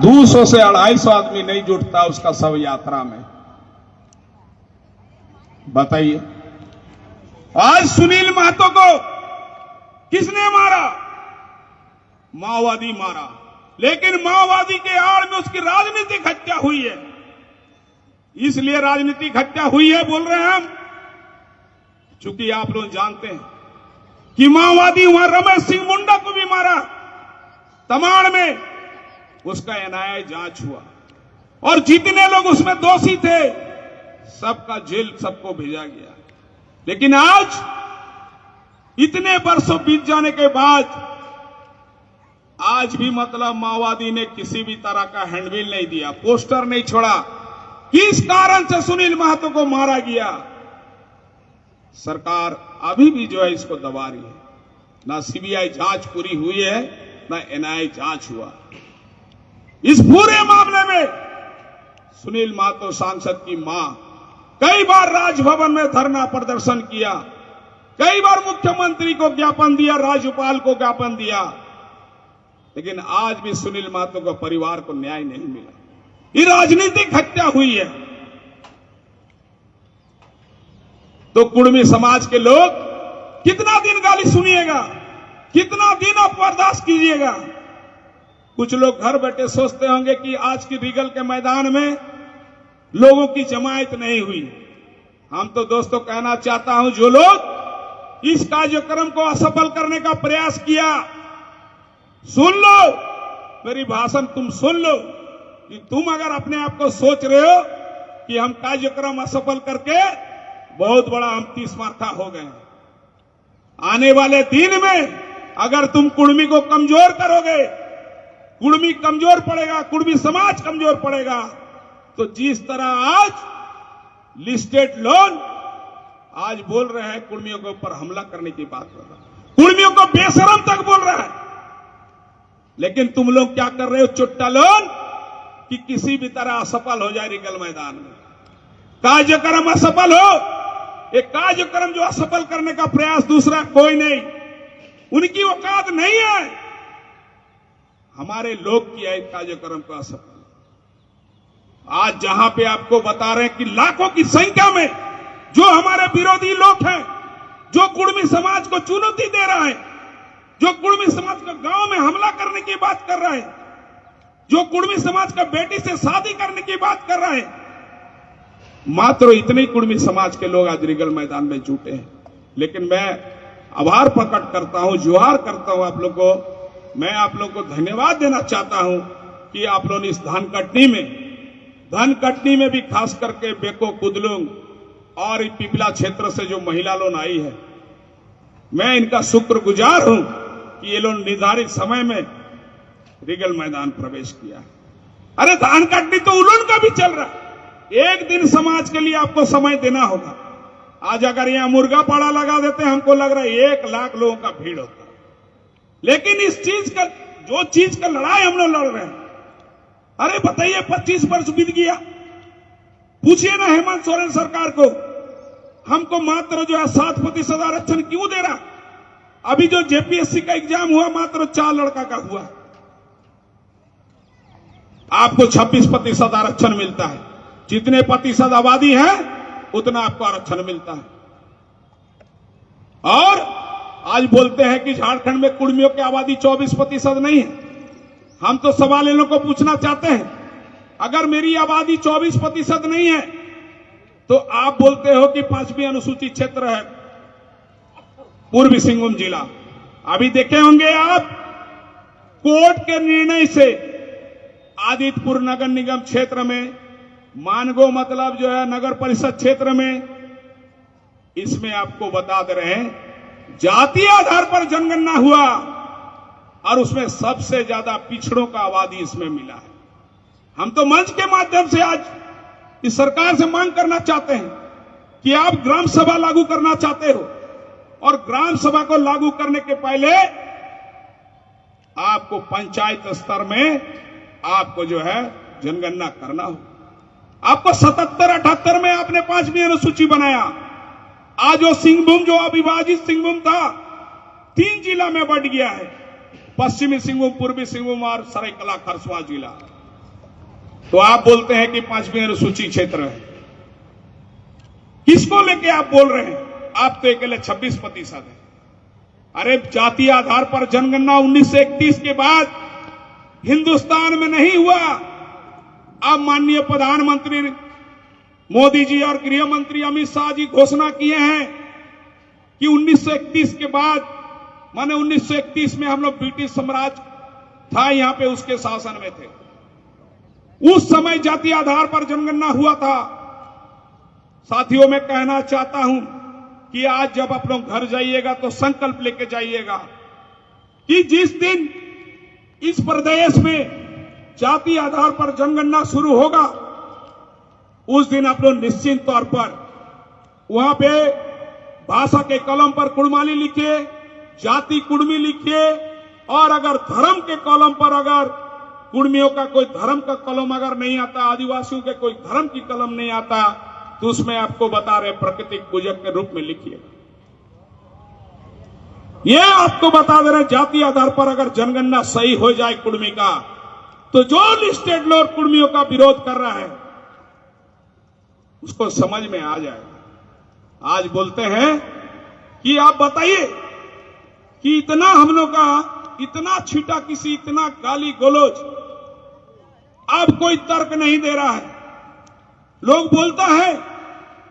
200 से 250 आदमी नहीं जुटता उसका शव यात्रा में। बताइए, आज सुनील महतो को किसने मारा? माओवादी मारा, लेकिन माओवादी के आड़ में उसकी राजनीतिक हत्या हुई है। इसलिए राजनीतिक हत्या हुई है बोल रहे हैं हम, चूंकि आप लोग जानते हैं कि माओवादी वहां रमेश सिंह मुंडा को भी मारा तमाड़ में, उसका एनआईए जांच हुआ और जितने लोग उसमें दोषी थे सबका जेल सबको भेजा गया। लेकिन आज इतने वर्षों बीत जाने के बाद आज भी मतलब माओवादी ने किसी भी तरह का हैंडबिल नहीं दिया, पोस्टर नहीं छोड़ा। किस कारण से सुनील महतो को मारा गया? सरकार अभी भी जो है इसको दबा रही है। ना सीबीआई जांच पूरी हुई है, ना एनआईए जांच हुआ। इस पूरे मामले में सुनील महतो सांसद की मां कई बार राजभवन में धरना प्रदर्शन किया, कई बार मुख्यमंत्री को ज्ञापन दिया, राज्यपाल को ज्ञापन दिया, लेकिन आज भी सुनील महतो के परिवार को न्याय नहीं मिला। ये राजनीतिक हत्या हुई है। तो कुर्मी समाज के लोग कितना दिन गाली सुनिएगा, कितना दिन आप बर्दाश्त कीजिएगा? कुछ लोग घर बैठे सोचते होंगे कि आज की रीगल के मैदान में लोगों की जमायत नहीं हुई। हम तो दोस्तों कहना चाहता हूं, जो लोग इस कार्यक्रम को असफल करने का प्रयास किया, सुन लो मेरी भाषण, तुम सुन लो कि तुम अगर अपने आप को सोच रहे हो कि हम कार्यक्रम असफल करके बहुत बड़ा हम तीसमार्था हो गए, आने वाले दिन में अगर तुम कुर्मी को कमजोर करोगे, कुर्मी कमजोर पड़ेगा, कुर्मी समाज कमजोर पड़ेगा, तो जिस तरह आज लिस्टेड लोन आज बोल रहे हैं कुर्मियों के ऊपर हमला करने की बात कर रहा है, कुर्मियों को बेशरम तक बोल रहा है, लेकिन तुम लोग क्या कर रहे हो? चुट्टा लोन कि किसी भी तरह असफल हो जाए रीगल मैदान में, कार्यक्रम असफल हो। एक कार्यक्रम जो असफल करने का प्रयास दूसरा कोई नहीं, उनकी औकात नहीं है। हमारे लोग किया एक कार्यक्रम का असफल। आज जहां पे आपको बता रहे हैं कि लाखों की संख्या में जो हमारे विरोधी लोग हैं, जो कुर्मी समाज को चुनौती दे रहा है, जो कुर्मी समाज का गांव में हमला करने की बात कर रहा है, जो कुर्मी समाज का बेटी से शादी करने की बात कर रहा है, मात्र इतने ही कुर्मी समाज के लोग आज रीगल मैदान में जुटे हैं। लेकिन मैं आभार प्रकट करता हूं, जुहार करता हूं आप लोग को। मैं आप लोग को धन्यवाद देना चाहता हूं कि आप लोग इस धन कटनी में भी खास करके बेको कुदलुंग और पिपला क्षेत्र से जो महिला लोग आई है, मैं इनका शुक्रगुजार हूं कि ये लोग निर्धारित समय में रीगल मैदान प्रवेश किया। अरे धान काटनी तो उलून का भी चल रहा है। एक दिन समाज के लिए आपको समय देना होगा। आज अगर यहां मुर्गा पाड़ा लगा देते हैं, हमको लग रहा है 1 लाख लोगों का भीड़ होता है। लेकिन इस चीज का, जो चीज का लड़ाई हम लोग लड़ रहे हैं, अरे बताइए 25 वर्ष बीत गया, पूछिए ना हेमंत सोरेन सरकार को, हमको मात्र जो है 7% आरक्षण क्यों दे रहा? अभी जो जेपीएससी का एग्जाम हुआ मात्र 4 लड़का का हुआ, आपको 26% आरक्षण मिलता है। जितने प्रतिशत आबादी है उतना आपको आरक्षण मिलता है। और आज बोलते हैं कि झारखंड में कुर्मियों की आबादी 24% नहीं है। हम तो सवाल इन लोगों को पूछना चाहते हैं, अगर मेरी आबादी 24% नहीं है तो आप बोलते हो कि 5वीं अनुसूचित क्षेत्र है पूर्वी सिंहभूम जिला। अभी देखे होंगे आप, कोर्ट के निर्णय से आदित्यपुर नगर निगम क्षेत्र में, मानगो मतलब जो है नगर परिषद क्षेत्र में, इसमें आपको बता दे रहे हैं जातीय आधार पर जनगणना हुआ और उसमें सबसे ज्यादा पिछड़ों का आबादी इसमें मिला है। हम तो मंच के माध्यम से आज इस सरकार से मांग करना चाहते हैं कि आप ग्राम सभा लागू करना चाहते हो, और ग्राम सभा को लागू करने के पहले आपको पंचायत स्तर में आपको जो है जनगणना करना हो। आपको 77-78 में आपने 5वीं अनुसूची बनाया। आज वो सिंहभूम जो अविभाजित सिंहभूम था 3 जिला में बढ़ गया है, पश्चिमी सिंहभूम, पूर्वी सिंहभूम और सरायकेला खरसावां जिला। तो आप बोलते हैं कि 5वीं अनुसूची क्षेत्र है। किसको लेके आप बोल रहे हैं? आप तो अकेले 26% है। अरे जाति आधार पर जनगणना 1931 के बाद हिंदुस्तान में नहीं हुआ। अब माननीय प्रधानमंत्री मोदी जी और गृह मंत्री अमित शाह जी घोषणा किए हैं कि 1931 के बाद, माने 1931 में हम लोग ब्रिटिश साम्राज्य था यहां पे, उसके शासन में थे। उस समय जाति आधार पर जनगणना हुआ था। साथियों, मैं कहना चाहता हूं कि आज जब आप लोग घर जाइएगा तो संकल्प लेके जाइएगा कि जिस दिन इस प्रदेश में जाति आधार पर जनगणना शुरू होगा, उस दिन आप लोग निश्चित तौर पर वहां पे भाषा के कलम पर कुड़माली लिखिए, जाति कुड़मी लिखिए, और अगर धर्म के कलम पर, अगर कुड़मियों का कोई धर्म का कलम अगर नहीं आता, आदिवासियों के कोई धर्म की कलम नहीं आता, तो उसमें आपको बता रहे प्राकृतिक पूजक के रूप में लिखिए। ये आपको बता दे रहे जाति आधार पर अगर जनगणना सही हो जाए कुड़मी का, तो जो लिस्टेड लोग कुड़मियों का विरोध कर रहा है उसको समझ में आ जाएगा। आज बोलते हैं कि आप बताइए कि इतना हम लोग का इतना छीटा किसी, इतना गाली गलौज, अब कोई तर्क नहीं दे रहा है। लोग बोलता है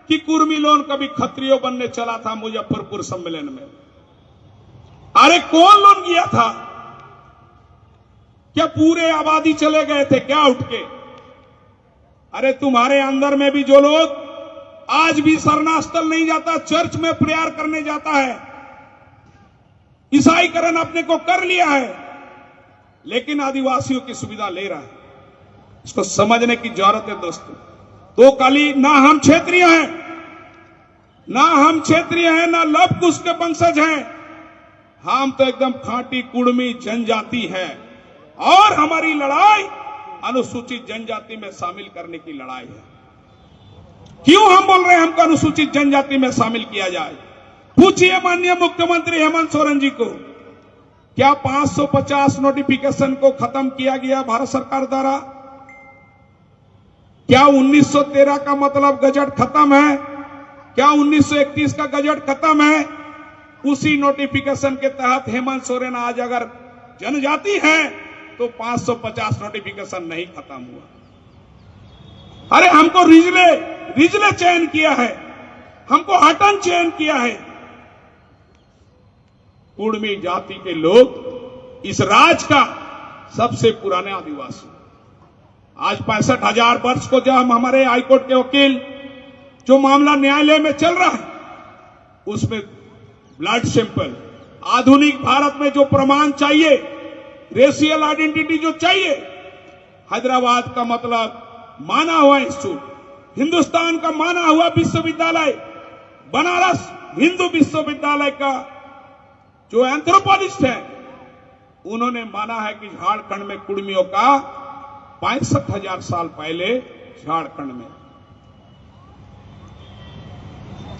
कि कुर्मी लोन कभी खत्रियों बनने चला था मुजफ्फरपुर सम्मेलन में। अरे कौन लोन किया था? क्या पूरे आबादी चले गए थे क्या उठ के? अरे तुम्हारे अंदर में भी जो लोग आज भी शरणास्थल नहीं जाता, चर्च में प्रेयर करने जाता है, ईसाईकरण अपने को कर लिया है, लेकिन आदिवासियों की सुविधा ले रहा है। इसको समझने की जरूरत है दोस्तों। तो काली ना हम क्षेत्रीय हैं, ना हम क्षेत्रीय हैं, ना लव कुश के वंशज हैं। हम तो एकदम खांटी कुड़मी जनजाति है, और हमारी लड़ाई अनुसूचित जनजाति में शामिल करने की लड़ाई है। क्यों हम बोल रहे हैं हमको अनुसूचित जनजाति में शामिल किया जाए? पूछिए माननीय मुख्यमंत्री हेमंत सोरेन जी को, क्या 550 नोटिफिकेशन को खत्म किया गया भारत सरकार द्वारा? क्या 1913 का मतलब गजट खत्म है? क्या 1931 का गजट खत्म है? उसी नोटिफिकेशन के तहत हेमंत सोरेन आज अगर जनजाति है तो 550 नोटिफिकेशन नहीं खत्म हुआ। अरे हमको रिजले चयन किया है, हमको हटन चयन किया है। कुड़मी जाति के लोग इस राज्य का सबसे पुराने आदिवासी। आज 65,000 वर्ष को जब हमारे हाईकोर्ट के वकील जो मामला न्यायालय में चल रहा है, उसमें ब्लड सैंपल, आधुनिक भारत में जो प्रमाण चाहिए, रेशियल आइडेंटिटी जो चाहिए, हैदराबाद का मतलब माना हुआ इंस्टीट्यूट, हिंदुस्तान का माना हुआ विश्वविद्यालय, बनारस हिंदू विश्वविद्यालय का जो एंथ्रोपोलॉजिस्ट है, उन्होंने माना है कि झारखंड में कुड़मियों का 65,000 साल पहले झारखंड में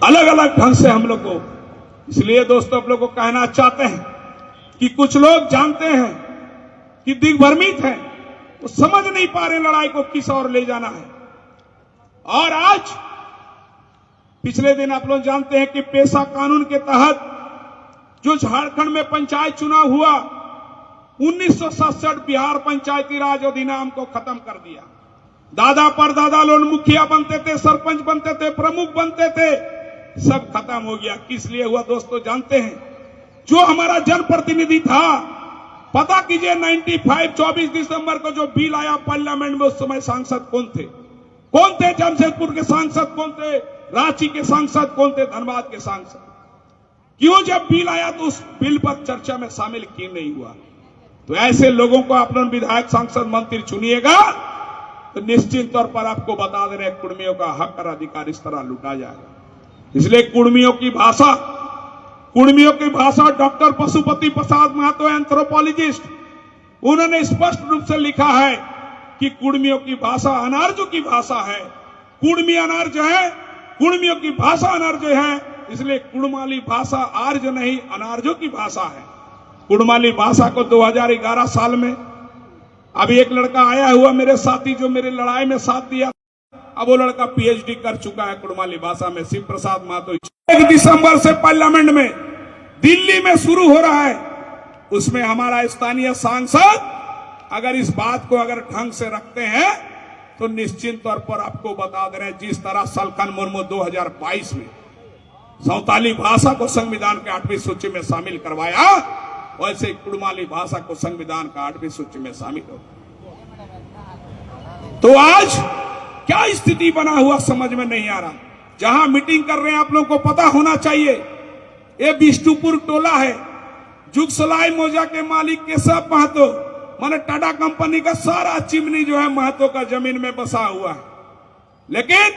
अलग अलग ढंग से हम लोग को। इसलिए दोस्तों आप लोग को कहना चाहते हैं कि कुछ लोग जानते हैं कि दिग्भ्रमित हैं, वो समझ नहीं पा रहे लड़ाई को किस ओर ले जाना है। और आज पिछले दिन आप लोग जानते हैं कि पेशा कानून के तहत जो झारखंड में पंचायत चुनाव हुआ, 1967 बिहार पंचायती राज अधिनियम को खत्म कर दिया। दादा परदादा लोग मुखिया बनते थे, सरपंच बनते थे, प्रमुख बनते थे, सब खत्म हो गया। किस लिए हुआ दोस्तों जानते हैं? जो हमारा जनप्रतिनिधि था, पता कीजिए 95 24 दिसंबर को जो बिल आया पार्लियामेंट में, उस समय सांसद कौन थे? कौन थे? जमशेदपुर के सांसद कौन थे? रांची के सांसद कौन थे? धनबाद के सांसद। क्यों जब बिल आया तो उस बिल पर चर्चा में शामिल क्यों नहीं हुआ? तो ऐसे लोगों को अपना विधायक, सांसद, मंत्री चुनिएगा तो निश्चित तौर पर आपको बता दे रहे कुड़मियों का हक और अधिकार इस तरह लूटा जाएगा। इसलिए कुड़मियों की भाषा डॉक्टर पशुपति प्रसाद महतो एंथ्रोपोलॉजिस्ट, उन्होंने स्पष्ट रूप से लिखा है कि कुड़मियों की भाषा अनार्यों की भाषा है। कुड़मी अनार्य है, कुड़मियों की भाषा अनार्य है, इसलिए कुड़माली भाषा आर्य नहीं अनार्यों की भाषा है। कुड़माली भाषा को 2011 साल में अभी एक लड़का आया हुआ मेरे साथी जो मेरे लड़ाई में साथ दिया, अब वो लड़का पीएचडी कर चुका है कुड़माली भाषा में, शिव प्रसाद महतो। 1 दिसंबर से पार्लियामेंट में दिल्ली में शुरू हो रहा है, उसमें हमारा स्थानीय सांसद अगर इस बात को अगर ढंग से रखते हैं तो निश्चित तौर पर आपको बता दे रहे हैं, जिस तरह सलखन मुर्मू 2022 में संताली भाषा को संविधान के 8वीं सूची में शामिल करवाया, वैसे कुड़माली भाषा को संविधान का 8वीं सूची में शामिल हो। तो आज क्या स्थिति बना हुआ समझ में नहीं आ रहा। जहां मीटिंग कर रहे हैं आप लोगों को पता होना चाहिए, ये बिष्टुपुर टोला है, जुगसलाई मोजा के मालिक केशव महतो, माने टाटा कंपनी का सारा चिमनी जो है महतो का जमीन में बसा हुआ है। लेकिन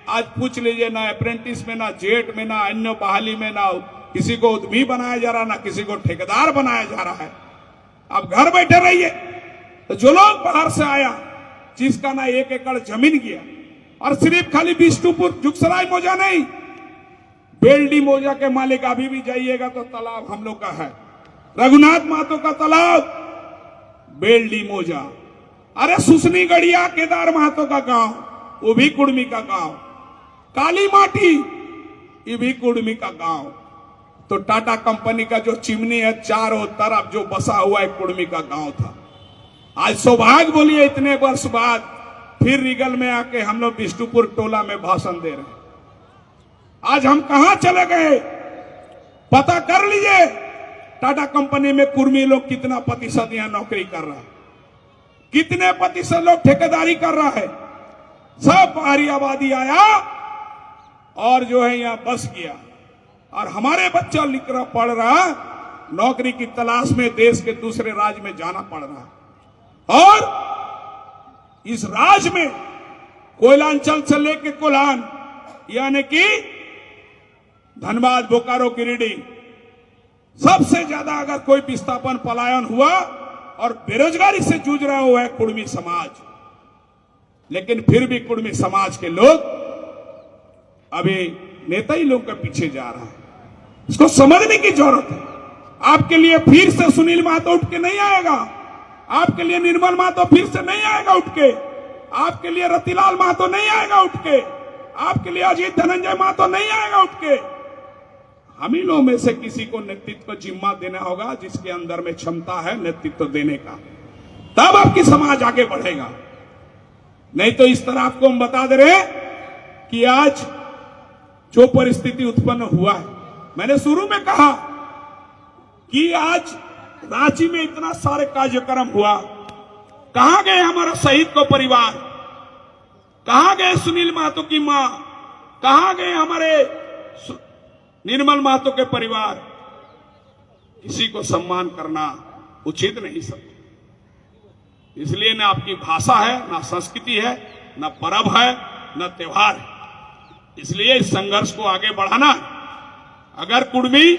आज पूछ लीजिए, ना अप्रेंटिस में, ना जेट में, ना अन्य बहाली में, ना किसी को उद्यमी बनाया जा रहा, ना किसी को ठेकेदार बनाया जा रहा है। आप घर बैठे रहिए। तो जो लोग बाहर से आया, जिसका ना 1 एकड़ जमीन गया, और सिर्फ खाली बिष्टुपुर जुगसलाई मोजा नहीं, बेलडी मोजा के मालिक अभी भी जाइएगा तो तालाब हम लोग का है, रघुनाथ महतो का तालाब, बेलडी मोजा। अरे सुसनी गढ़िया केदार महतो का गांव, वो भी कुड़मी का गांव, काली माटी, ये भी कुड़मी का गांव। तो टाटा कंपनी का जो चिमनी है चारों तरफ जो बसा हुआ है, कुड़मी का गांव था। आज सौभाग्य बोलिए इतने वर्ष बाद फिर रिगल में आके हम लोग बिष्टुपुर टोला में भाषण दे रहे हैं। आज हम कहां चले गए पता कर लीजिए। टाटा कंपनी में कुर्मी लोग कितना प्रतिशत यहां नौकरी कर रहा है, कितने प्रतिशत लोग ठेकेदारी कर रहा है। सब बाहरी आबादी आया और जो है यहां बस गया, और हमारे बच्चा लिख रहा, पढ़ रहा, नौकरी की तलाश में देश के दूसरे राज्य में जाना पड़ रहा है। और इस राज्य में कोयलांचल से लेके कोल्हान, यानी कि धनबाद, बोकारो, गिरिडीह, सबसे ज्यादा अगर कोई विस्थापन पलायन हुआ और बेरोजगारी से जूझ रहा हुआ है कुड़मी समाज। लेकिन फिर भी कुड़मी समाज के लोग अभी नेता ही लोग के पीछे जा रहा है। इसको समझने की जरूरत है। आपके लिए फिर से सुनील महतो उठ के नहीं आएगा, आपके लिए निर्मल महतो फिर से नहीं आएगा उठ के, आपके लिए रतिलाल महतो नहीं आएगा उठ के, आपके लिए अजीत धनंजय महतो नहीं आएगा उठ के। हम ही लोगों में से किसी को नेतृत्व को जिम्मा देना होगा, जिसके अंदर में क्षमता है नेतृत्व देने का, तब आपकी समाज आगे बढ़ेगा। नहीं तो इस तरह आपको हम बता दे रहे कि आज जो परिस्थिति उत्पन्न हुआ है, मैंने शुरू में कहा कि आज रांची में इतना सारे कार्यक्रम हुआ, कहां गए हमारा शहीद को परिवार, कहां गए सुनील महतो की मां, कहां गए हमारे निर्मल महतो के परिवार। किसी को सम्मान करना उचित नहीं समझ। इसलिए ना आपकी भाषा है, ना संस्कृति है, ना पर्व है, ना त्योहार है। इसलिए इस संघर्ष को आगे बढ़ाना। अगर कुड़मी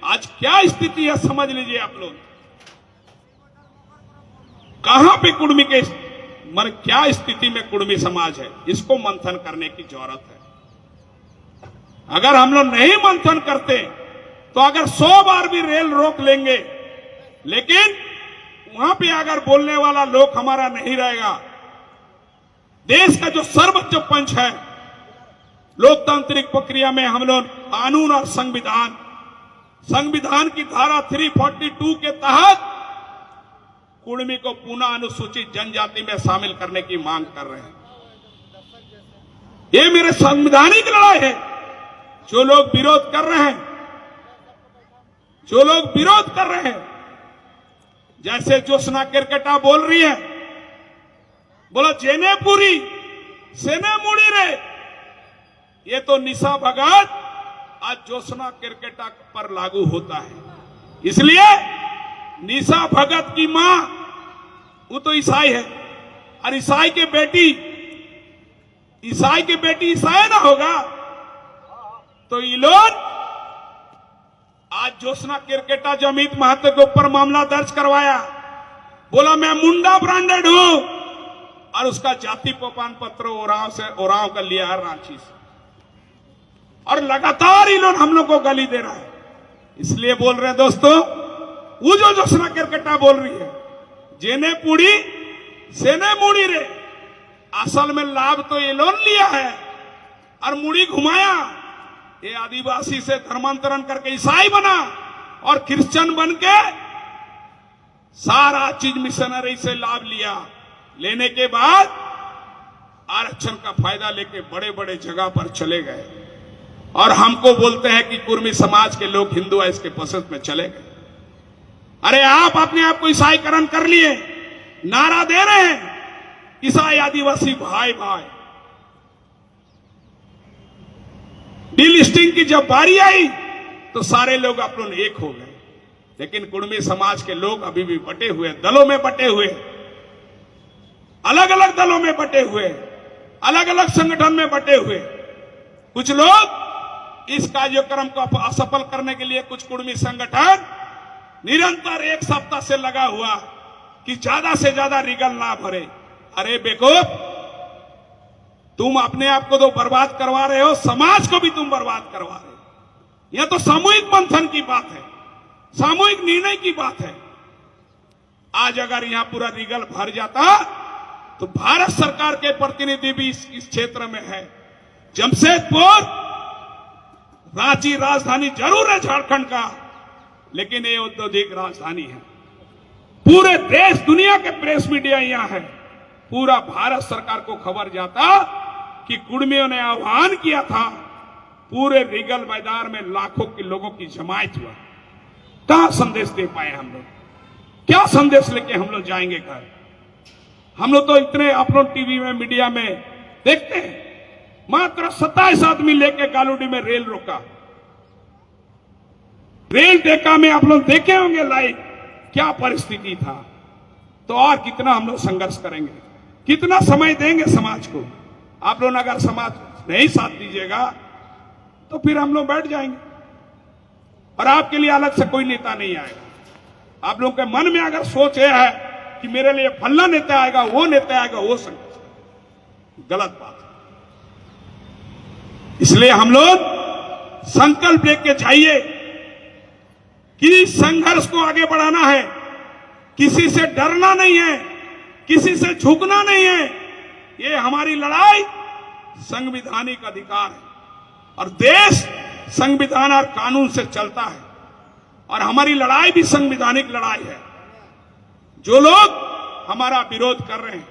आज क्या स्थिति है समझ लीजिए आप लोग, कहां पे कुड़मी के क्या स्थिति में कुड़मी समाज है, इसको मंथन करने की जरूरत है। अगर हम लोग नहीं मंथन करते तो अगर 100 बार भी रेल रोक लेंगे, लेकिन वहां पे अगर बोलने वाला लोग हमारा नहीं रहेगा, देश का जो सर्वोच्च पंच है लोकतांत्रिक प्रक्रिया में, हम लोग कानून और संविधान की धारा 342 के तहत कुड़मी को पुनः अनुसूचित जनजाति में शामिल करने की मांग कर रहे हैं। ये मेरे संवैधानिक लड़ाई है। जो लोग विरोध कर रहे हैं, जैसे ज्योत्सना केरकेटा बोल रही है, बोला जेने पूरी सेने मुड़ी रे, ये तो निशा भगत आज ज्योत्सना केरकेटा पर लागू होता है। इसलिए निशा भगत की मां वो तो ईसाई है, और ईसाई की बेटी ईसाई ना होगा तो ये लोग आज ज्योत्सना केरकेटा जो अमित महतो के ऊपर मामला दर्ज करवाया, बोला मैं मुंडा ब्रांडेड हूं, और उसका जाति प्रमाण पत्र ओराव का लिया है रांची से, और लगातार ये लोग हम लोग को गाली दे रहा है। इसलिए बोल रहे हैं दोस्तों, वो जो ज्योत्सना केरकेटा बोल रही है, जेने पूड़ी सेने मुड़ी रे। असल में लाभ तो ये लोन लिया है और मुड़ी घुमाया। ये आदिवासी से धर्मांतरण करके ईसाई बना और क्रिश्चियन बन के सारा चीज मिशनरी से लाभ लिया। लेने के बाद आरक्षण का फायदा लेके बड़े बड़े जगह पर चले गए और हमको बोलते हैं कि कुर्मी समाज के लोग हिंदू है इसके पसंद में चले गए। अरे आप अपने आप को ईसाईकरण कर लिए, नारा दे रहे हैं ईसाई आदिवासी भाई भाई। डीलिस्टिंग की जब बारी आई तो सारे लोग आप लोग एक हो गए, लेकिन कुर्मी समाज के लोग अभी भी बटे हुए, दलों में बटे हुए, अलग अलग दलों में बटे हुए, अलग अलग संगठन में बटे हुए। कुछ लोग इस कार्यक्रम को असफल करने के लिए कुछ कुर्मी संगठन निरंतर एक सप्ताह से लगा हुआ कि ज्यादा से ज्यादा रीगल ना भरे। अरे बेवकूफ, तुम अपने आप को तो बर्बाद करवा रहे हो, समाज को भी तुम बर्बाद करवा रहे हो। यह तो सामूहिक मंथन की बात है, सामूहिक निर्णय की बात है। आज अगर यहां पूरा रीगल भर जाता तो भारत सरकार के प्रतिनिधि भी इस क्षेत्र में है। जमशेदपुर, रांची राजधानी जरूर है झारखंड का, लेकिन ये औद्योगिक राजधानी है। पूरे देश दुनिया के प्रेस मीडिया यहां है। पूरा भारत सरकार को खबर जाता कि कुर्मियों ने आह्वान किया था, पूरे रीगल मैदान में लाखों के लोगों की जमायत हुआ। कहां संदेश दे पाए हम लोग? क्या संदेश लेके हम लोग जाएंगे घर? हम लोग तो इतने आप लोग टीवी में मीडिया में देखते हैं, मात्र 27 आदमी लेके गालूडी में रेल रोका। रेल टेका में आप लोग देखे होंगे लाइव क्या परिस्थिति था। तो और कितना हम लोग संघर्ष करेंगे, कितना समय देंगे समाज को? आप लोग अगर समाज नहीं साथ दीजिएगा तो फिर हम लोग बैठ जाएंगे और आपके लिए अलग से कोई नेता नहीं आएगा। आप लोगों के मन में अगर सोच यह है कि मेरे लिए फल्ला नेता आएगा, वो नेता आएगा, वो संघर्ष, गलत बात है। इसलिए हम लोग संकल्प लेके जाइए कि संघर्ष को आगे बढ़ाना है, किसी से डरना नहीं है, किसी से झुकना नहीं है। ये हमारी लड़ाई संवैधानिक अधिकार है और देश संविधान और कानून से चलता है और हमारी लड़ाई भी संवैधानिक लड़ाई है। जो लोग हमारा विरोध कर रहे हैं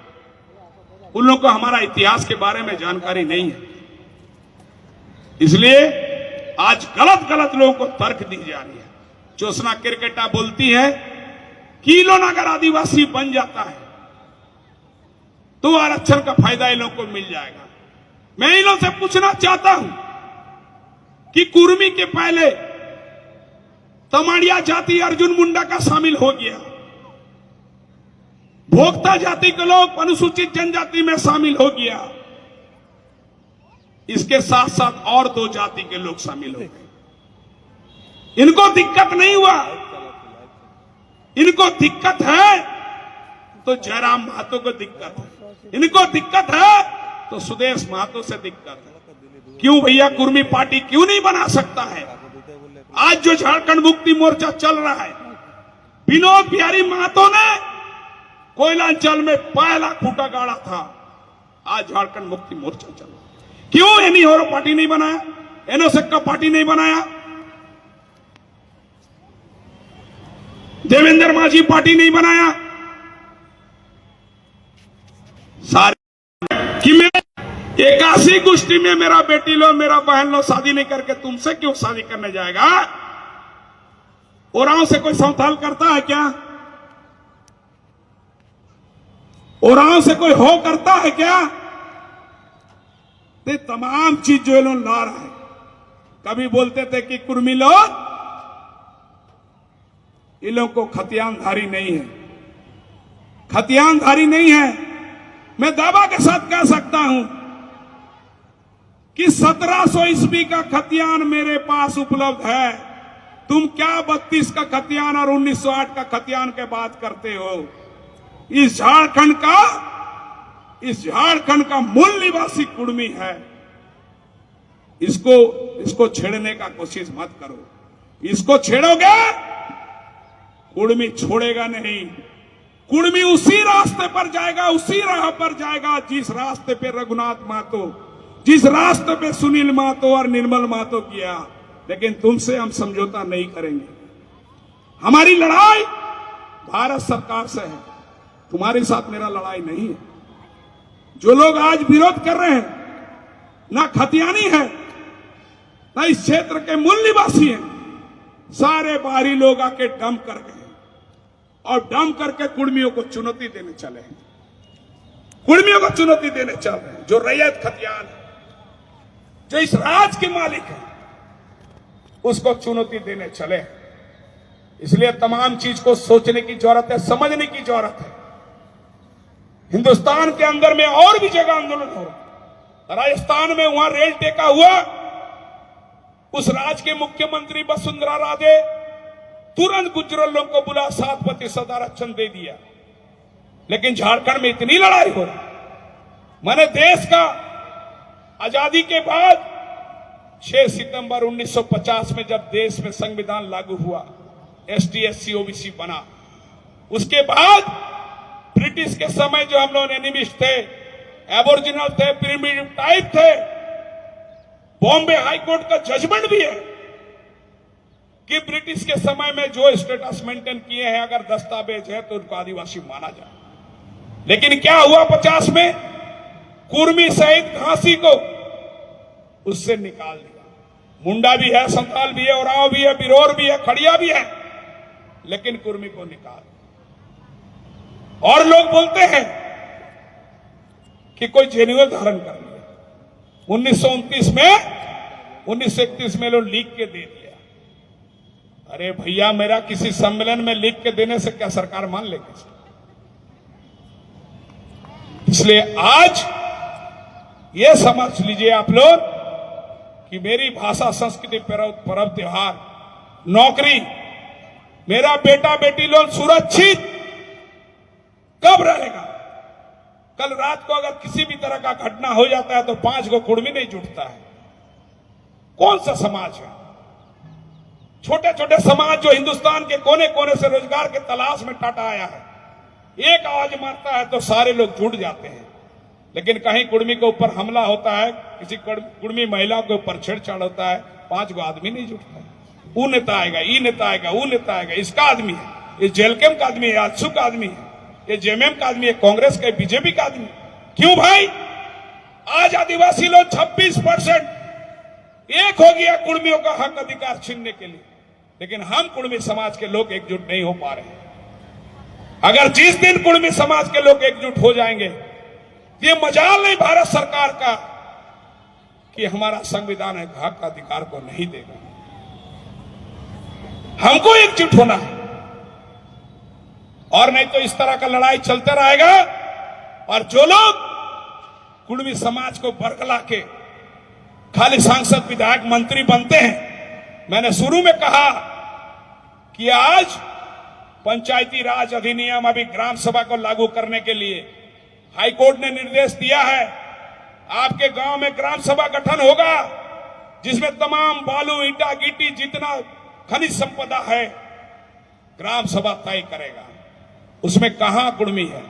उन लोगों को हमारा इतिहास के बारे में जानकारी नहीं है, इसलिए आज गलत गलत लोगों को तर्क दी जा रही है। ज्योत्सना किरकेटा बोलती है कि इन लोग अगर आदिवासी बन जाता है तो आरक्षण का फायदा इन लोगों को मिल जाएगा। मैं इन लोगों से पूछना चाहता हूं कि कुर्मी के पहले तमाड़िया जाति अर्जुन मुंडा का शामिल हो गया, भोक्ता जाति के लोग अनुसूचित जनजाति में शामिल हो गया, इसके साथ साथ और 2 जाति के लोग शामिल हो गए। इनको दिक्कत नहीं हुआ। इनको दिक्कत है तो जयराम महतो को दिक्कत है, इनको दिक्कत है तो सुदेश महतो से दिक्कत है। क्यों भैया कुर्मी पार्टी क्यों नहीं बना सकता है? आज जो झारखंड मुक्ति मोर्चा चल रहा है, विनोद बिहारी महतो ने कोयलांचल में पहला खूंटा गाड़ा था, आज झारखंड मुक्ति मोर्चा चल रहा है। क्यों एनी होरो पार्टी नहीं बनाया, एनोसेक्का पार्टी नहीं बनाया, देवेंद्र माझी पार्टी नहीं बनाया? सारे कि मैं 81 कुश्ती में मेरा बेटी लो मेरा बहन लो शादी नहीं करके तुमसे क्यों शादी करने जाएगा? ओराव से कोई संथाल करता है क्या? ओराव से कोई हो करता है क्या? ये तमाम चीज जो लोग ला रहा है। कभी बोलते थे कि कुर्मी लोग इन लोगों को खतियानधारी नहीं है, खतियानधारी नहीं है। मैं दावा के साथ कह सकता हूं कि 1700 ईस्वी का खतियान मेरे पास उपलब्ध है। तुम क्या 32 का खतियान और 1908 का खतियान के बात करते हो? इस झारखंड का मूल निवासी कुर्मी है। इसको छेड़ने का कोशिश मत करो। इसको छेड़ोगे कुर्मी छोड़ेगा नहीं, कुर्मी उसी रास्ते पर जाएगा, उसी राह पर जाएगा जिस रास्ते पे रघुनाथ महतो, जिस रास्ते पे सुनील महतो और निर्मल महतो किया। लेकिन तुमसे हम समझौता नहीं करेंगे। हमारी लड़ाई भारत सरकार से है, तुम्हारे साथ मेरा लड़ाई नहीं है। जो लोग आज विरोध कर रहे हैं ना खतियानी है ना इस क्षेत्र के मूल निवासी हैं, सारे बाहरी लोग आके डंप कर गए और डंप करके कुर्मियों को चुनौती देने चले हैं। कुर्मियों को चुनौती देने चल रहे हैं। जो रैयत खतियान है, जो इस राज के मालिक है, उसको चुनौती देने चले हैं। इसलिए तमाम चीज को सोचने की जरूरत है, समझने की जरूरत है। हिंदुस्तान के अंदर में और भी जगह आंदोलन हो रहा। राजस्थान में वहां रेल टेका हुआ, उस राज्य के मुख्यमंत्री वसुंधरा राजे तुरंत गुजरलों को बुला 7% आरक्षण दे दिया। लेकिन झारखंड में इतनी लड़ाई हो रही। मैंने देश का आजादी के बाद 6 सितंबर 1950 में जब देश में संविधान लागू हुआ, ST SC OBC बना, उसके बाद ब्रिटिश के समय जो हम लोग एनिमिस्ट थे, एबोरिजिनल थे, प्रिमिटिव टाइप थे, बॉम्बे हाईकोर्ट का जजमेंट भी है कि ब्रिटिश के समय में जो स्टेटस मेंटेन किए हैं, अगर दस्तावेज है तो उनको आदिवासी माना जाए। लेकिन क्या हुआ 50 में? कुर्मी सहित घासी को उससे निकाल दिया। मुंडा भी है, संताल भी है, ओरांव भी है, बिरोर भी है, खड़िया भी है, लेकिन कुर्मी को निकाल। और लोग बोलते हैं कि कोई जेन्युइन धारण कर लिया। 1929 में 1931 में लोग लिख के दे दिया। अरे भैया, मेरा किसी सम्मेलन में लिख के देने से क्या सरकार मान लेगी? इसलिए आज ये समझ लीजिए आप लोग कि मेरी भाषा, संस्कृति, पर्व त्योहार, नौकरी, मेरा बेटा बेटी लोग सुरक्षित कब रहेगा? कल रात को अगर किसी भी तरह का घटना हो जाता है तो 5 गो कुर्मी नहीं जुटता है। कौन सा समाज है? छोटे छोटे समाज जो हिंदुस्तान के कोने कोने से रोजगार के तलाश में टाटा आया है, एक आवाज मारता है तो सारे लोग जुट जाते हैं। लेकिन कहीं कुर्मी के ऊपर हमला होता है, किसी कुर्मी महिला के ऊपर छेड़छाड़ होता है, 5 गो आदमी नहीं जुटता है। वो नेता आएगा, ई नेता आएगा, वो नेता आएगा, इसका आदमी है, ये जेलकेम का आदमी है, आजसू का आदमी है, ये जेएमएम का आदमी है, कांग्रेस का, बीजेपी का आदमी। क्यों भाई? आज आदिवासी लोग 26% एक हो गया कुर्मियों का हक अधिकार छीनने के लिए। लेकिन हम कुर्मी समाज के लोग एकजुट नहीं हो पा रहे। अगर जिस दिन कुर्मी समाज के लोग एकजुट हो जाएंगे, ये मजाल नहीं भारत सरकार का कि हमारा संविधान है हक अधिकार को नहीं देगा। हमको एकजुट होना है, और नहीं तो इस तरह का लड़ाई चलते रहेगा। और जो लोग कुर्मी समाज को बरगला के खाली सांसद, विधायक, मंत्री बनते हैं, मैंने शुरू में कहा कि आज पंचायती राज अधिनियम अभी ग्राम सभा को लागू करने के लिए हाईकोर्ट ने निर्देश दिया है। आपके गांव में ग्राम सभा गठन होगा, जिसमें तमाम बालू, ईंटा, गिट्टी, जितना खनिज संपदा है, ग्राम सभा तय करेगा। उसमें कहां कुर्मी है,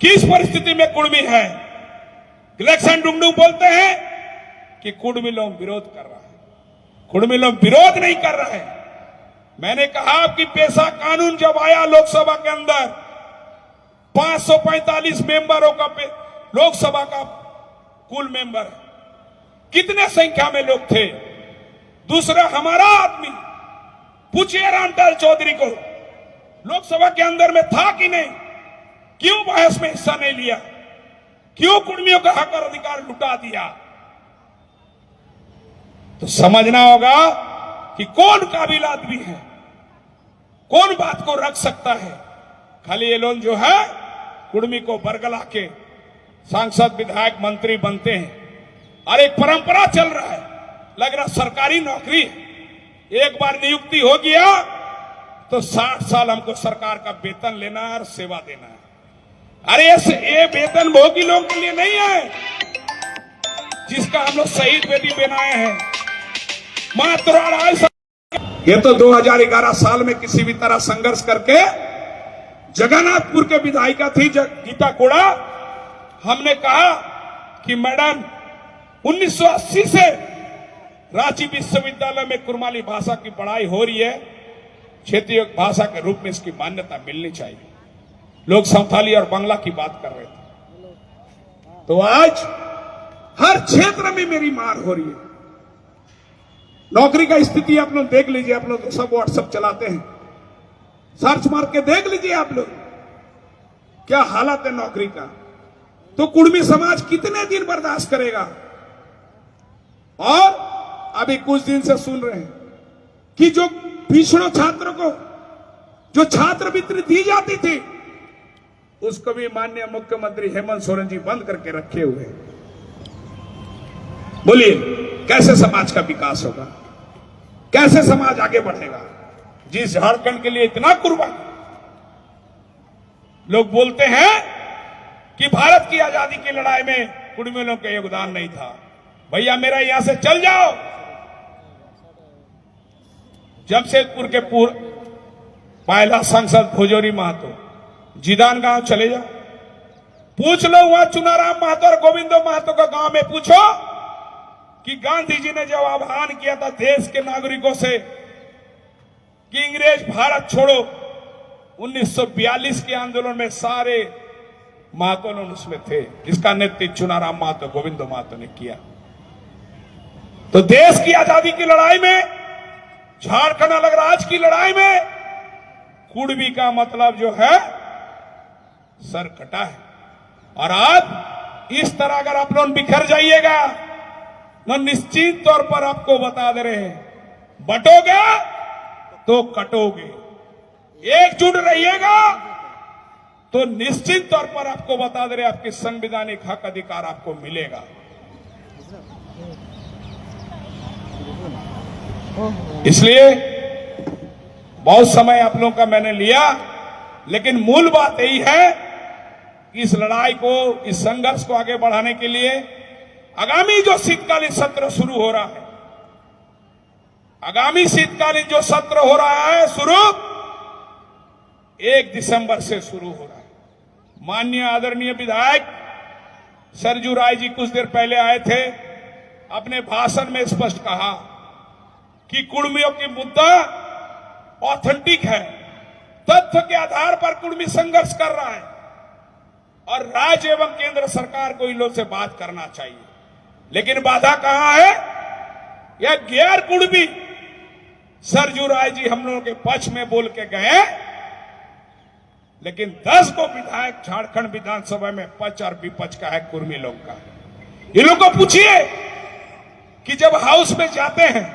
किस परिस्थिति में कुर्मी है? इलेक्शन डुंगडू बोलते हैं कि कुर्मी लोग विरोध कर रहा है। कुर्मी लोग विरोध नहीं कर रहे हैं। मैंने कहा कि पेशा कानून जब आया लोकसभा के अंदर, 545 मेंबरों का लोकसभा का कुल मेंबर, कितने संख्या में लोग थे? दूसरा, हमारा आदमी पूछिए रामटाल चौधरी को, लोकसभा के अंदर में था कि नहीं? क्यों बहस में हिस्सा नहीं लिया? क्यों कुर्मियों का हक और अधिकार लुटा दिया? तो समझना होगा कि कौन काबिल आदमी है, कौन बात को रख सकता है। खाली ये लोग जो है कुर्मी को बरगला के सांसद, विधायक, मंत्री बनते हैं और एक परंपरा चल रहा है। लग रहा सरकारी नौकरी, एक बार नियुक्ति हो गया तो 60 साल हमको सरकार का वेतन लेना है और सेवा देना है। अरे ये वेतन भोगी लोगों के लिए नहीं है, जिसका हम लोग शहीद बेटी बनाए हैं। मात्र ये तो 2011 साल में किसी भी तरह संघर्ष करके जगन्नाथपुर के विधायिका थी गीता कोड़ा। हमने कहा कि मैडम 1980 से रांची विश्वविद्यालय में कुरमाली भाषा की पढ़ाई हो रही है, क्षेत्रीय भाषा के रूप में इसकी मान्यता मिलनी चाहिए। लोग संथाली और बांग्ला की बात कर रहे थे। तो आज हर क्षेत्र में मेरी मार हो रही है। नौकरी का स्थिति आप लोग देख लीजिए, आप लोग तो सब व्हाट्सएप चलाते हैं, सर्च मार के देख लीजिए आप लोग क्या हालत है नौकरी का। तो कुर्मी समाज कितने दिन बर्दाश्त करेगा। और अभी कुछ दिन से सुन रहे हैं कि जो पिछड़ों छात्रों को जो छात्रवृत्ति दी जाती थी उसको भी माननीय मुख्यमंत्री हेमंत सोरेन जी बंद करके रखे हुए। बोलिए कैसे समाज का विकास होगा, कैसे समाज आगे बढ़ेगा जिस झारखंड के लिए इतना कुर्बान। लोग बोलते हैं कि भारत की आजादी की लड़ाई में कुर्मियों लोगों का योगदान नहीं था। भैया मेरा यहां से चल जाओ, जमशेदपुर के पहला सांसद भोजोरी महतो जीदान गांव चले जाओ, पूछ लो वहां चुनाराम महतो और गोविंदो महतो का गांव में पूछो कि गांधी जी ने जब आह्वान किया था देश के नागरिकों से कि अंग्रेज भारत छोड़ो, 1942 के आंदोलन में सारे महतो लोग उसमें थे, जिसका नेतृत्व चुनाराम महतो गोविंदो महतो ने किया। तो देश की आजादी की लड़ाई में, झारखंड अलग राज्य की लड़ाई में कुर्मी का मतलब जो है सर कटा है। और आप इस तरह अगर आप लोग बिखर जाइएगा तो निश्चित तौर पर आपको बता दे रहे हैं, बटोगे तो कटोगे। एकजुट रहिएगा तो निश्चित तौर पर आपको बता दे रहे आपकी संवैधानिक हक अधिकार आपको मिलेगा। इसलिए बहुत समय आप लोगों का मैंने लिया, लेकिन मूल बात यही है कि इस लड़ाई को, इस संघर्ष को आगे बढ़ाने के लिए आगामी जो शीतकालीन सत्र शुरू हो रहा है, आगामी शीतकालीन जो सत्र हो रहा है शुरू 1 दिसंबर से शुरू हो रहा है। माननीय आदरणीय विधायक सरजू राय जी कुछ देर पहले आए थे, अपने भाषण में स्पष्ट कहा कि कुर्मियों की मुद्दा ऑथेंटिक है, तथ्य के आधार पर कुर्मी संघर्ष कर रहा है और राज्य एवं केंद्र सरकार को इन लोगों से बात करना चाहिए। लेकिन बाधा कहां है? यह गैर कुर्मी सरजू राय जी हम लोगों के पक्ष में बोल के गए, लेकिन 10 को विधायक झारखंड विधानसभा में पक्ष और विपक्ष का है कुर्मी लोग का। ये लोग को पूछिए कि जब हाउस में जाते हैं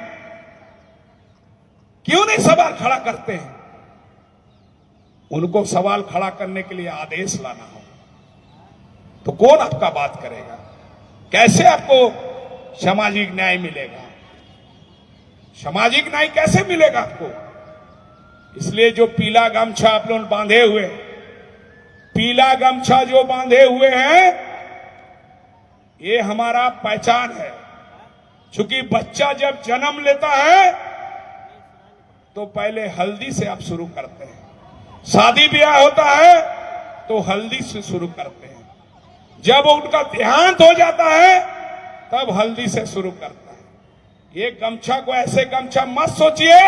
क्यों नहीं सवाल खड़ा करते हैं। उनको सवाल खड़ा करने के लिए आदेश लाना हो तो कौन आपका बात करेगा? कैसे आपको सामाजिक न्याय मिलेगा? सामाजिक न्याय कैसे मिलेगा आपको? इसलिए जो पीला गमछा आप लोग बांधे हुए, पीला गमछा जो बांधे हुए हैं, ये हमारा पहचान है। क्योंकि बच्चा जब जन्म लेता है तो पहले हल्दी से आप शुरू करते हैं, शादी ब्याह होता है तो हल्दी से शुरू करते हैं, जब उनका देहांत हो जाता है तब हल्दी से शुरू करता है। ये गमछा को ऐसे गमछा मत सोचिए।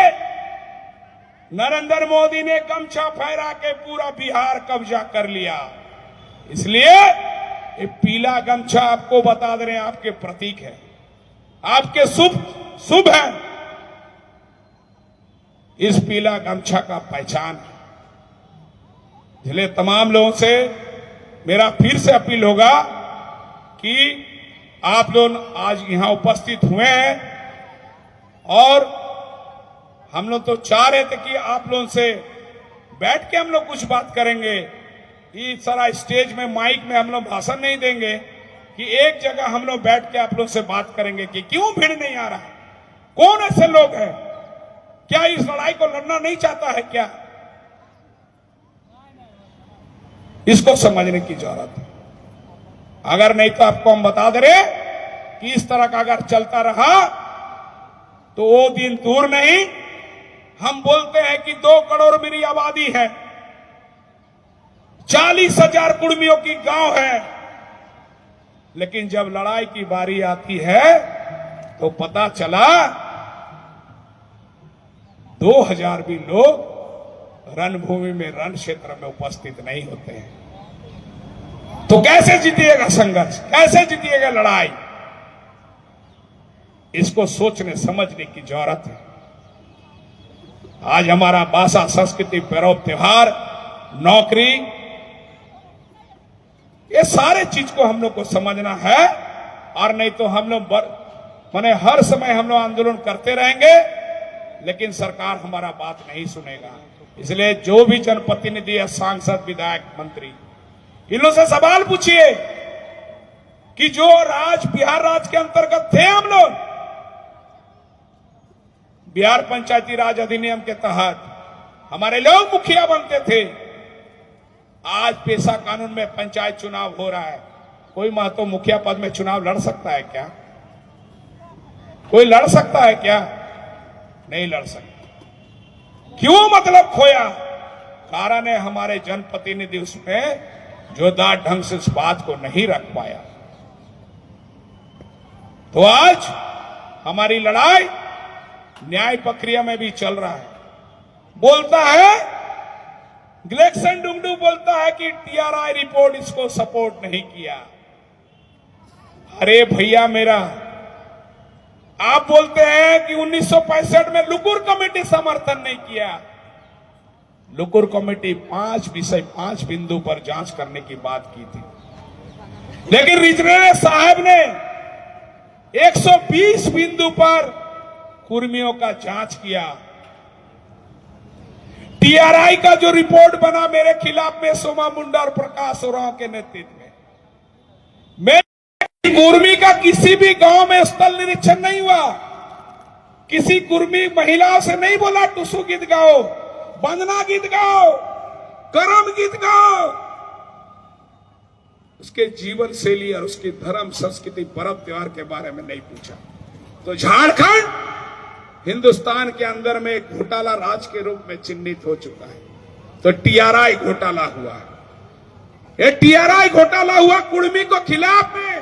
नरेंद्र मोदी ने गमछा फहरा के पूरा बिहार कब्जा कर लिया। इसलिए ये पीला गमछा आपको बता दे रहे हैं, आपके प्रतीक है, आपके शुभ है। इस पीला गमछा का पहचान है। इसलिए तमाम लोगों से मेरा फिर से अपील होगा कि आप लोग आज यहां उपस्थित हुए हैं और हम लोग तो चाह रहे थे कि आप लोगों से बैठ के हम लोग कुछ बात करेंगे। इस सारा स्टेज में माइक में हम लोग भाषण नहीं देंगे कि एक जगह हम लोग बैठ के आप लोग से बात करेंगे कि क्यों भीड़ नहीं आ रहा है, कौन ऐसे लोग हैं, क्या इस लड़ाई को लड़ना नहीं चाहता है क्या? इसको समझने की जरूरत है। अगर नहीं तो आपको हम बता दे रहे कि इस तरह का अगर चलता रहा तो वो दिन दूर नहीं। हम बोलते हैं कि 2 करोड़ मेरी आबादी है, 40,000 कुर्मियों की गांव है, लेकिन जब लड़ाई की बारी आती है तो पता चला 2,000 भी लोग रणभूमि में, रण क्षेत्र में उपस्थित नहीं होते हैं। तो कैसे जीतिएगा संघर्ष, कैसे जीतिएगा लड़ाई? इसको सोचने समझने की जरूरत है। आज हमारा भाषा, संस्कृति, पर्व, त्योहार, नौकरी, ये सारे चीज को हम लोग को समझना है, और नहीं तो हम लोग माने हर समय हम लोग आंदोलन करते रहेंगे, लेकिन सरकार हमारा बात नहीं सुनेगा। इसलिए जो भी जनप्रतिनिधि है, सांसद, विधायक, मंत्री, इन लोगों से सवाल पूछिए कि जो बिहार राज्य के अंतर्गत थे हम लोग, बिहार पंचायती राज अधिनियम के तहत हमारे लोग मुखिया बनते थे। आज पेशा कानून में पंचायत चुनाव हो रहा है, कोई महतो मुखिया पद में चुनाव लड़ सकता है क्या? कोई लड़ सकता है क्या? नहीं लड़ सकता। क्यों? मतलब खोया। कारण है हमारे जनप्रतिनिधि उसमें जोरदार ढंग से उस बात को नहीं रख पाया। तो आज हमारी लड़ाई न्याय प्रक्रिया में भी चल रहा है। बोलता है ग्लेक्सन डुंगडू, बोलता है कि टीआरआई रिपोर्ट इसको सपोर्ट नहीं किया। अरे भैया मेरा, आप बोलते हैं कि 1965 में लुकुर कमेटी समर्थन नहीं किया। लुकुर कमेटी 5 विषय, 5 बिंदु पर जांच करने की बात की थी, लेकिन रिजनल साहब ने 120 बिंदु पर कुर्मियों का जांच किया। टीआरआई का जो रिपोर्ट बना मेरे खिलाफ में सोमा मुंडा और प्रकाश उरांव के नेतृत्व में, कुर्मी का किसी भी गांव में स्थल निरीक्षण नहीं हुआ। किसी कुर्मी महिलाओं से नहीं बोला टुसु गीत गाओ, वंदना गीत गाओ, करम गीत गाओ। उसके जीवन शैली और उसकी धर्म, संस्कृति, पर्व, त्योहार के बारे में नहीं पूछा। तो झारखंड हिंदुस्तान के अंदर में एक घोटाला राज के रूप में चिन्हित हो चुका है। तो टीआरआई घोटाला हुआ, ये टीआरआई घोटाला हुआ कुर्मी को खिलाफ में।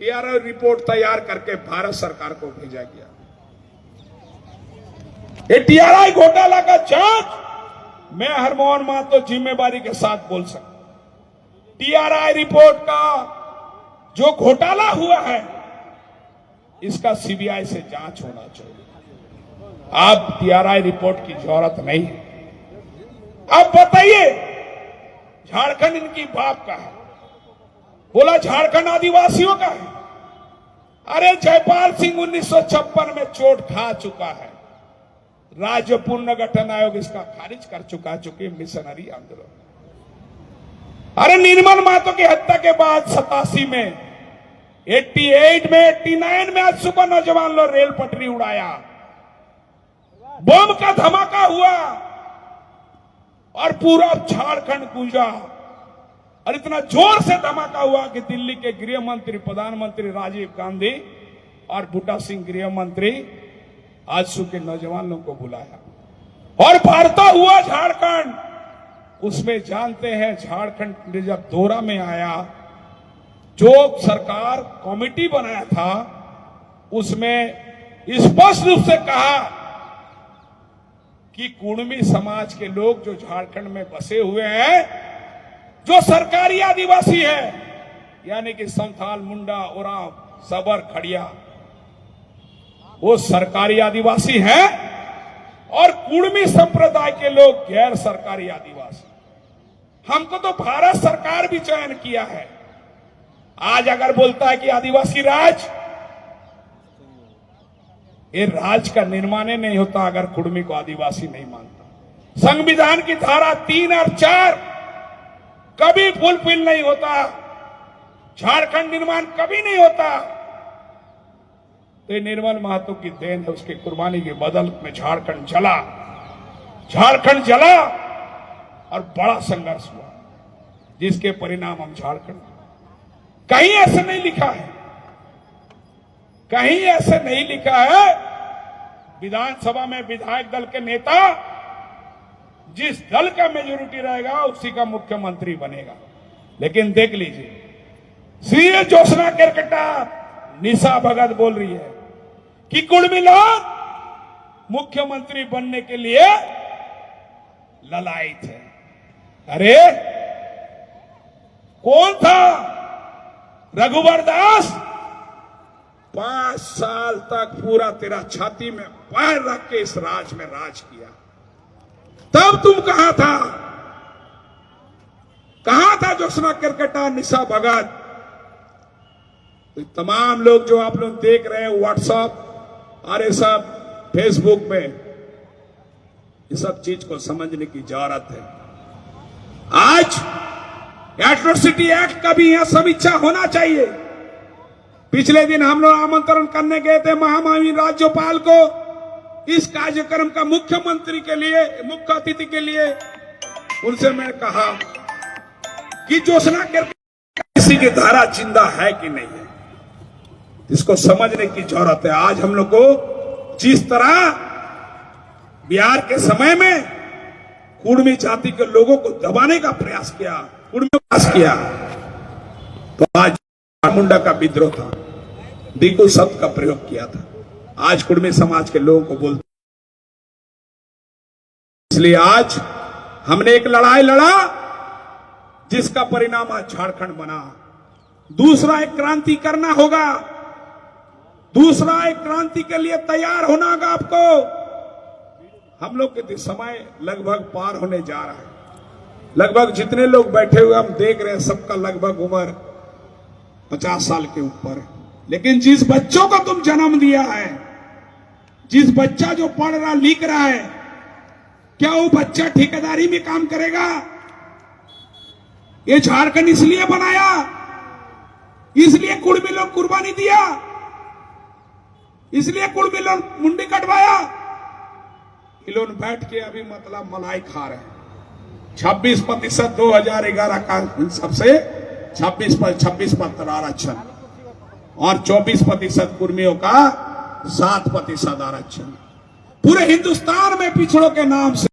टीआरआई रिपोर्ट तैयार करके भारत सरकार को भेजा गया। ये टीआरआई घोटाला का जांच मैं हरमोहन महतो जिम्मेवारी के साथ बोल सकता। टीआरआई रिपोर्ट का जो घोटाला हुआ है, इसका सीबीआई से जांच होना चाहिए। अब टीआरआई रिपोर्ट की जरूरत नहीं है। अब बताइए, झारखंड इनकी बाप का है, बोला झारखंड आदिवासियों का है। अरे जयपाल सिंह 1956 में चोट खा चुका है, राज्य पुनर्गठन आयोग इसका खारिज कर चुका, चूंकि मिशनरी आंदोलन। अरे निर्मल महतो की हत्या के बाद 87 में, 88 में, 89 में आज सुबह नौजवान लोग रेल पटरी उड़ाया, बम का धमाका हुआ और पूरा झारखंड गूंजा। और इतना जोर से धमाका हुआ कि दिल्ली के गृह मंत्री, प्रधानमंत्री राजीव गांधी और बूटा सिंह गृह मंत्री आजसू के नौजवान लोगों को बुलाया और वार्ता हुआ झारखंड। उसमें जानते हैं झारखंड जब दौरा में आया, जो सरकार कमेटी बनाया था उसमें स्पष्ट रूप से कहा कि कुर्मी समाज के लोग जो झारखंड में बसे हुए हैं, जो सरकारी आदिवासी है, यानी कि संथाल, मुंडा, ओराव, सबर, खड़िया, वो सरकारी आदिवासी हैं और कुर्मी संप्रदाय के लोग गैर सरकारी आदिवासी। हमको तो भारत सरकार भी चयन किया है। आज अगर बोलता है कि आदिवासी राज, ये राज का निर्माण नहीं होता अगर कुर्मी को आदिवासी नहीं मानता। संविधान की धारा 3 और 4 कभी फुलफिल नहीं होता, झारखंड निर्माण कभी नहीं होता। तो निर्मल महतो की देन है, उसकी कुर्बानी के बदल में झारखंड जला, झारखंड जला और बड़ा संघर्ष हुआ, जिसके परिणाम हम झारखंड। कहीं ऐसे नहीं लिखा है, कहीं ऐसे नहीं लिखा है। विधानसभा में विधायक दल के नेता जिस दल का मेजोरिटी रहेगा उसी का मुख्यमंत्री बनेगा। लेकिन देख लीजिए, सीए ज्योत्सना केरकेट्टा, निशा भगत बोल रही है कि कुर्मी लोग मुख्यमंत्री बनने के लिए ललायत है। अरे कौन था रघुवर दास? 5 साल तक पूरा तेरा छाती में पैर रख के इस राज में राज किया। तब तुम कहां था? कहां था ज्योत्सना केरकेट्टा, निशा भगत? तो तमाम लोग जो आप लोग देख रहे हैं व्हाट्सएप और ये सब फेसबुक में, ये सब चीज को समझने की जरूरत है। आज एट्रोसिटी एक्ट का भी यहां समीक्षा होना चाहिए। पिछले दिन हम लोग आमंत्रण करने गए थे महामहिम राज्यपाल को इस कार्यक्रम का मुख्यमंत्री के लिए, मुख्य अतिथि के लिए। उनसे मैंने कहा कि ज्योत्सना केरकेट्टा किसी की धारा जिंदा है कि नहीं है, इसको समझने की जरूरत है। आज हम लोग को जिस तरह बिहार के समय में कुर्मी जाति के लोगों को दबाने का प्रयास किया, किया, तो आज मुंडा का विद्रोह था, दिगु शब्द का प्रयोग किया था। आज कुर्मी समाज के लोगों को बोलते, इसलिए आज हमने एक लड़ाई लड़ा जिसका परिणाम आज झारखंड बना। दूसरा एक क्रांति करना होगा, दूसरा एक क्रांति के लिए तैयार होना होगा आपको। हम लोग के समय लगभग पार होने जा रहा है। लगभग जितने लोग बैठे हुए हम देख रहे हैं, सबका लगभग उम्र 50 साल के ऊपर है। लेकिन जिस बच्चों को तुम जन्म दिया है, जिस बच्चा जो पढ़ रहा लिख रहा है, क्या वो बच्चा ठेकेदारी में काम करेगा? ये झारखंड इसलिए बनाया, इसलिए कुर्मी लोग कुर्बानी दिया, इसलिए कुर्मी लोग मुंडी कटवाया। ये लोग बैठ के अभी मतलब मलाई खा रहे हैं। 26% 2011 का सबसे 26% आरक्षण और 24% कुर्मियों का 7% आरक्षण। पूरे हिंदुस्तान में पिछड़ों के नाम से